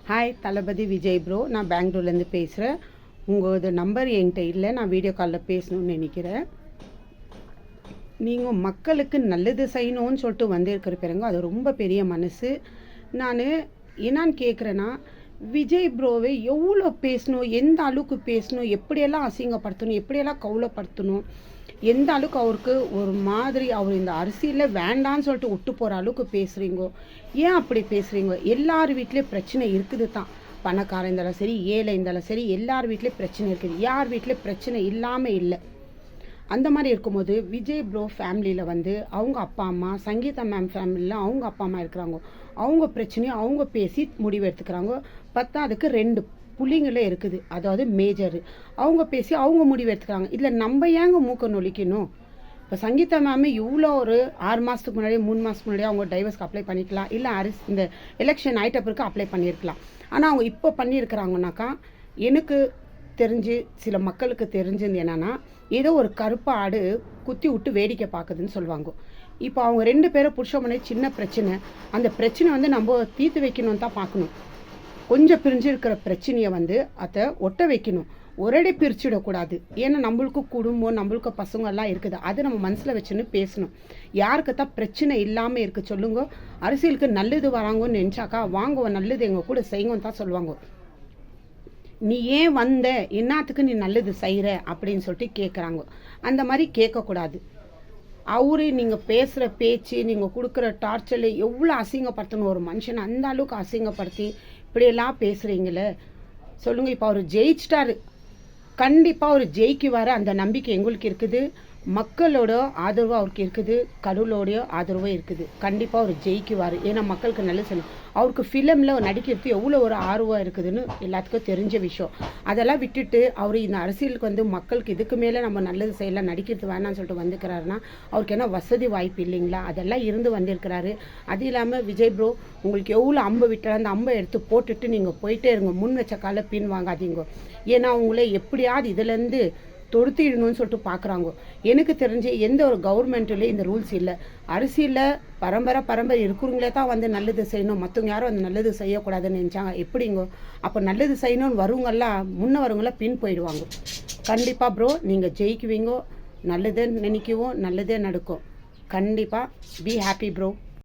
Hi தளபதி Vijay bro, நான் பெங்களூர்லேருந்து பேசுகிறேன். உங்களோட நம்பர் என்கிட்ட இல்லை, நான் வீடியோ காலில் பேசணும்னு நினைக்கிறேன். நீங்கள் மக்களுக்கு நல்லது செய்யணும்னு சொல்லிட்டு வந்திருக்கிற பிறகு அது ரொம்ப பெரிய மனசு. நான் என்னான்னு கேட்குறேன்னா, விஜய் ப்ரோவை எவ்வளோ பேசணும், எந்த அளவுக்கு பேசணும், எப்படியெல்லாம் அசிங்கப்படுத்தணும், எப்படியெல்லாம் கவலைப்படுத்தணும், எந்த அளவுக்கு அவருக்கு ஒரு மாதிரி அவர் இந்த அரசியலில் வேண்டான்னு சொல்லிட்டு விட்டு போகிற அளவுக்கு பேசுகிறீங்கோ. ஏன் அப்படி பேசுகிறீங்க? எல்லார் வீட்லேயும் பிரச்சனை இருக்குது தான். பணக்காரன் இருந்தாலும் சரி, ஏழை இருந்தாலும் சரி, எல்லார் வீட்லேயும் பிரச்சனை இருக்குது. யார் வீட்லேயும் பிரச்சனை இல்லாமல் இல்லை. அந்த மாதிரி இருக்கும்போது விஜய் ப்ரோ ஃபேமிலியில் அவங்க அப்பா அம்மா, சங்கீதா மேம் ஃபேமிலியில் அவங்க அப்பா அம்மா இருக்கிறாங்க. அவங்க பிரச்சனையை அவங்க பேசி முடிவு எடுத்துக்கிறாங்க. அதுக்கு 2 புள்ளிங்களே இருக்குது, அதாவது மேஜரு. அவங்க பேசி அவங்க முடிவு எடுத்துக்கிறாங்க. இதில் நம்ம ஏங்க மூக்க நொழிக்கணும்? இப்போ சங்கீதா மேம் இவ்வளோ ஒரு 6 மாதத்துக்கு முன்னாடி 3 மாதத்துக்கு முன்னாடி அவங்க டைவர்ஸ்க்கு அப்ளை பண்ணிக்கலாம், இல்லை இந்த எலெக்ஷன் ஆகிட்ட பிறகு அப்ளை பண்ணியிருக்கலாம். ஆனால் அவங்க இப்போ பண்ணியிருக்கிறாங்கனாக்கா, எனக்கு தெரிஞ்சு சில மக்களுக்கு தெரிஞ்சது என்னென்னா, ஏதோ ஒரு கருப்பு ஆடு குத்தி விட்டு வேடிக்கை பார்க்குதுன்னு சொல்லுவாங்க. இப்போ அவங்க 2 பேரும் புருஷமனே சின்ன பிரச்சனை, அந்த பிரச்சனை நம்ம தீர்த்து வைக்கணும்னு தான் பார்க்கணும். கொஞ்சம் பிரிஞ்சிருக்கிற பிரச்சனையை அதை ஒட்ட வைக்கணும். ஒரே பிரிச்சுடக்கூடாது. ஏன்னா நம்மளுக்கு குடும்பம், நம்மளுக்கு பசங்க எல்லாம் இருக்குது. அதை நம்ம மனசில் வச்சுன்னு பேசணும். யாருக்கு தான் பிரச்சனை இல்லாமல் இருக்கு சொல்லுங்க. அரசியலுக்கு நல்லது வராங்கன்னு நினச்சாக்கா, வாங்க நல்லது எங்கள் கூட செய்யுங்கன்னு தான் சொல்லுவாங்க. நீ ஏன் வந்த, என்னத்துக்கு நீ நல்லது செய்கிற அப்படின்னு சொல்லிட்டு கேட்குறாங்க. அந்த மாதிரி கேட்கக்கூடாது. அவரு நீங்கள் பேசுகிற பேச்சு, நீங்கள் கொடுக்குற டார்ச்சரில் எவ்வளோ அசிங்கப்படுத்தணும் ஒரு மனுஷனை, அந்த அளவுக்கு அசிங்கப்படுத்தி இப்படியெல்லாம் பேசுகிறீங்களே சொல்லுங்கள். இப்போ அவர் ஜெயிச்சிட்டாரு, கண்டிப்பாக அவர் ஜெயிக்குவார், அந்த நம்பிக்கை எங்களுக்கு இருக்குது. மக்களோட ஆதரவு அவருக்கு இருக்குது, கடவுளோடைய ஆதரவும் இருக்குது. கண்டிப்பாக அவர் ஜெயிக்குவார். ஏன்னா மக்களுக்கு நல்லது செய்யணும். அவருக்கு ஃபிலிமில் நடிக்கிறது எவ்வளோ ஒரு ஆர்வம் இருக்குதுன்னு எல்லாத்துக்கும் தெரிஞ்ச விஷயம். அதெல்லாம் விட்டுட்டு அவர் இந்த அரசியலுக்கு மக்களுக்கு இதுக்கு மேலே நம்ம நல்லது செய்யலாம், நடிக்கிறது வேணான்னு சொல்லிட்டு வந்துக்கிறாருன்னா அவருக்கு என்ன வசதி வாய்ப்பு இல்லைங்களா? அதெல்லாம் இருந்து வந்திருக்கிறாரு. அது இல்லாமல் விஜய் ப்ரோ, உங்களுக்கு எவ்வளோ அம்பை விட்டால் அந்த அம்பை எடுத்து போட்டுட்டு நீங்கள் போயிட்டே இருங்க. முன் வச்ச காலை பின் வாங்காதீங்க. ஏன்னா அவங்களே எப்படியாவது இதுலேருந்து தொடுத்திடணும்னு சொல்லிட்டு பார்க்குறாங்க. எனக்கு தெரிஞ்சு எந்த ஒரு கவர்மெண்ட்லேயும் இந்த ரூல்ஸ் இல்லை. அரசியலில் பரம்பரை இருக்கிறவங்களே தான் நல்லது செய்யணும், மற்றவங்க யாரும் நல்லது செய்யக்கூடாதுன்னு நினச்சாங்க. எப்படிங்க? அப்போ நல்லது செய்யணும்னு வருவங்கெல்லாம் முன்ன வரவங்களாம் பின் போயிடுவாங்க. கண்டிப்பாக ப்ரோ, நீங்கள் ஜெயிக்குவீங்க. நல்லதே நினைக்குவோம், நல்லதே நடக்கும். கண்டிப்பாக பி ஹாப்பி ப்ரோ.